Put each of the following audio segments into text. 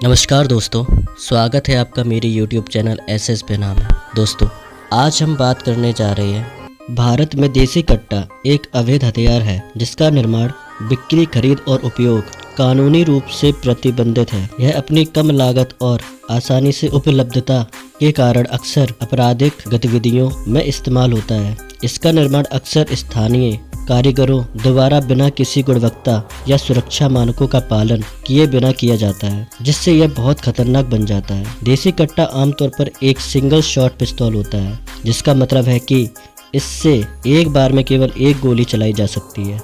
नमस्कार दोस्तों, स्वागत है आपका मेरे YouTube चैनल SS पे नाम है। दोस्तों, आज हम बात करने जा रहे हैं भारत में देसी कट्टा एक अवैध हथियार है जिसका निर्माण, बिक्री, खरीद और उपयोग कानूनी रूप से प्रतिबंधित है। यह अपनी कम लागत और आसानी से उपलब्धता के कारण अक्सर आपराधिक गतिविधियों में इस्तेमाल होता है। इसका निर्माण अक्सर स्थानीय कारीगरों द्वारा बिना किसी गुणवत्ता या सुरक्षा मानकों का पालन किए बिना किया जाता है, जिससे यह बहुत खतरनाक बन जाता है। देसी कट्टा आमतौर पर एक सिंगल शॉट पिस्तौल होता है, जिसका मतलब है कि इससे एक बार में केवल एक गोली चलाई जा सकती है।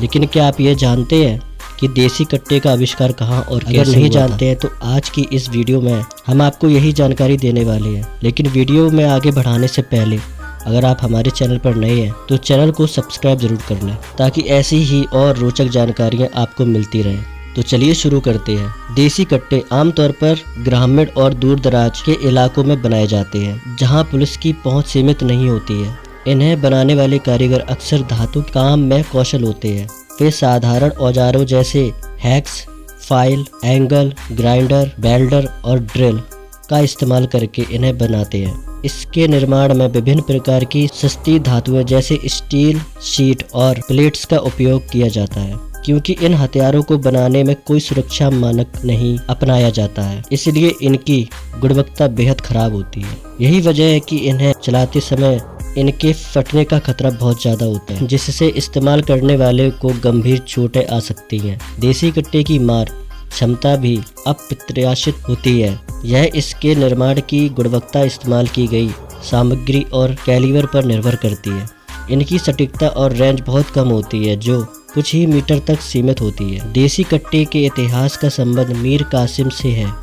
लेकिन क्या आप ये जानते हैं कि देसी कट्टे का आविष्कार कहाँ और अगर नहीं जानते हैं तो आज की इस वीडियो में हम आपको यही जानकारी देने वाले हैं। लेकिन वीडियो में आगे बढ़ाने से पहले अगर आप हमारे चैनल पर नए हैं तो चैनल को सब्सक्राइब जरूर कर लें, ताकि ऐसी ही और रोचक जानकारियां आपको मिलती रहें। तो चलिए शुरू करते हैं। देसी कट्टे आमतौर पर ग्रामीण और दूर दराज के इलाकों में बनाए जाते हैं, जहां पुलिस की पहुंच सीमित नहीं होती है। इन्हें बनाने वाले कारीगर अक्सर धातु काम में कौशल होते हैं। वे साधारण औजारों जैसे hacks, file, angle, grinder, welder और ड्रिल का इस्तेमाल करके इन्हें बनाते हैं। इसके निर्माण में विभिन्न प्रकार की सस्ती धातुएं जैसे स्टील, शीट और प्लेट्स का उपयोग किया जाता है। क्योंकि इन हथियारों को बनाने में कोई सुरक्षा मानक नहीं अपनाया जाता है, इसलिए इनकी गुणवत्ता बेहद खराब होती है। यही वजह है कि इन्हें चलाते समय इनके फटने का खतरा बहुत ज्यादा होता है, जिससे इस्तेमाल करने वाले को गंभीर चोटें आ सकती हैं। देसी कट्टे की मार क्षमता भी अप्रत्याशित होती है। यह इसके निर्माण की गुणवत्ता, इस्तेमाल की गई सामग्री और कैलिबर पर निर्भर करती है। इनकी सटीकता और रेंज बहुत कम होती है, जो कुछ ही मीटर तक सीमित होती है। देसी कट्टे के इतिहास का संबंध मीर कासिम से है,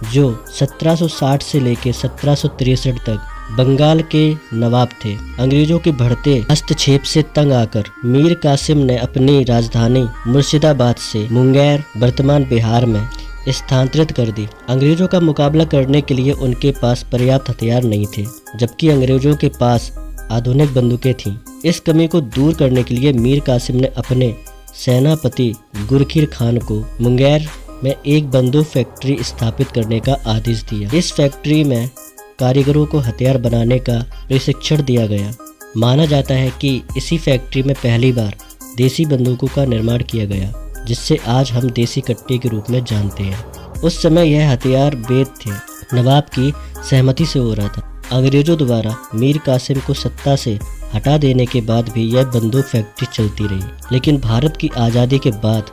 जो 1760 से लेकर 1763 तक बंगाल के नवाब थे। अंग्रेजों के बढ़ते हस्तक्षेप से तंग आकर मीर कासिम ने अपनी राजधानी मुर्शिदाबाद से मुंगेर, वर्तमान बिहार में स्थानांतरित कर दी। अंग्रेजों का मुकाबला करने के लिए उनके पास पर्याप्त हथियार नहीं थे, जबकि अंग्रेजों के पास आधुनिक बंदूकें थीं। इस कमी को दूर करने के लिए मीर कासिम ने अपने सेनापति गुरखीर खान को मुंगेर में एक बंदूक फैक्ट्री स्थापित करने का आदेश दिया। इस फैक्ट्री में कारीगरों को हथियार बनाने का प्रशिक्षण दिया गया। माना जाता है कि इसी फैक्ट्री में पहली बार देसी बंदूकों का निर्माण किया गया, जिससे आज हम देसी कट्टे के रूप में जानते हैं। उस समय यह हथियार वैध थे, नवाब की सहमति से हो रहा था। अंग्रेजों द्वारा मीर कासिम को सत्ता से हटा देने के बाद भी यह बंदूक फैक्ट्री चलती रही। लेकिन भारत की आज़ादी के बाद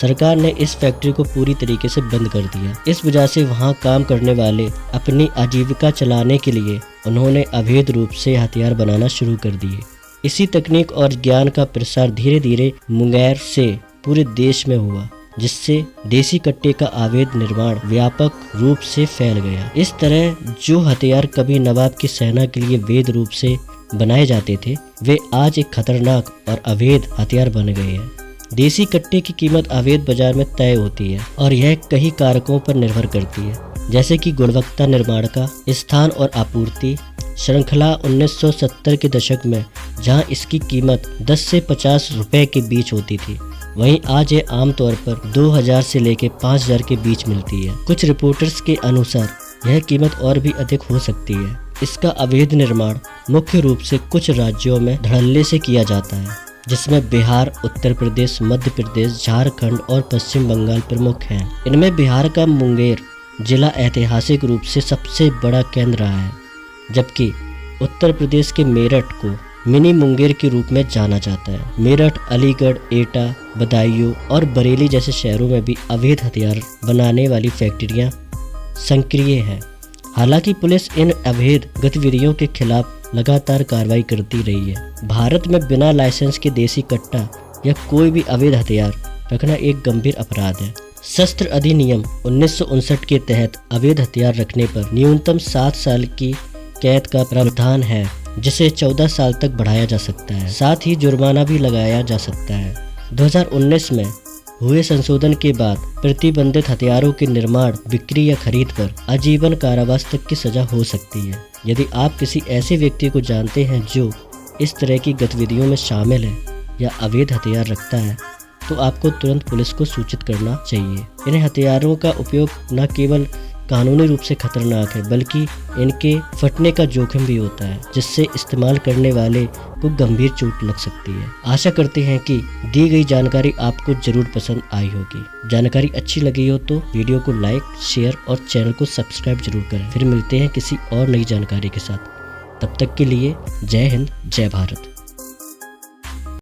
सरकार ने इस फैक्ट्री को पूरी तरीके से बंद कर दिया। इस वजह से वहां काम करने वाले अपनी आजीविका चलाने के लिए उन्होंने अवैध रूप से हथियार बनाना शुरू कर दिए। इसी तकनीक और ज्ञान का प्रसार धीरे धीरे मुंगेर से पूरे देश में हुआ, जिससे देसी कट्टे का अवैध निर्माण व्यापक रूप से फैल गया। इस तरह जो हथियार कभी नवाब की सेना के लिए वैध रूप से बनाए जाते थे, वे आज एक खतरनाक और अवैध हथियार बन गए हैं। देसी कट्टे की कीमत अवैध बाजार में तय होती है और यह कई कारकों पर निर्भर करती है, जैसे कि गुणवत्ता, निर्माण का स्थान और आपूर्ति श्रृंखला। 1970 के दशक में जहां इसकी कीमत 10 से 50 रुपए के बीच होती थी, वहीं आज ये आमतौर पर 2000 से लेकर 5000 के बीच मिलती है। कुछ रिपोर्टर्स के अनुसार यह कीमत और भी अधिक हो सकती है। इसका अवैध निर्माण मुख्य रूप से कुछ राज्यों में धड़ल्ले से किया जाता है, जिसमें बिहार, उत्तर प्रदेश, मध्य प्रदेश, झारखंड और पश्चिम बंगाल प्रमुख हैं। इनमें बिहार का मुंगेर जिला ऐतिहासिक रूप से सबसे बड़ा केंद्र रहा है, जबकि उत्तर प्रदेश के मेरठ को मिनी मुंगेर के रूप में जाना जाता है। मेरठ, अलीगढ़, एटा, बदायूं और बरेली जैसे शहरों में भी अवैध हथियार बनाने वाली फैक्ट्रियां सक्रिय हैं। हालांकि पुलिस इन अवैध गतिविधियों के खिलाफ लगातार कार्रवाई करती रही है। भारत में बिना लाइसेंस के देसी कट्टा या कोई भी अवैध हथियार रखना एक गंभीर अपराध है। शस्त्र अधिनियम 1959 के तहत अवैध हथियार रखने पर न्यूनतम 7 साल की कैद का प्रावधान है, जिसे 14 साल तक बढ़ाया जा सकता है। साथ ही जुर्माना भी लगाया जा सकता है। 2019 में हुए संशोधन के बाद प्रतिबंधित हथियारों के निर्माण, बिक्री या खरीद पर आजीवन कारावास तक की सजा हो सकती है। यदि आप किसी ऐसे व्यक्ति को जानते हैं जो इस तरह की गतिविधियों में शामिल है या अवैध हथियार रखता है, तो आपको तुरंत पुलिस को सूचित करना चाहिए। इन हथियारों का उपयोग न केवल कानूनी रूप से खतरनाक है बल्कि इनके फटने का जोखिम भी होता है, जिससे इस्तेमाल करने वाले को गंभीर चोट लग सकती है। आशा करते हैं कि दी गई जानकारी आपको जरूर पसंद आई होगी। जानकारी अच्छी लगी हो तो वीडियो को लाइक, शेयर और चैनल को सब्सक्राइब जरूर करें। फिर मिलते हैं किसी और नई जानकारी के साथ। तब तक के लिए जय हिंद, जय भारत।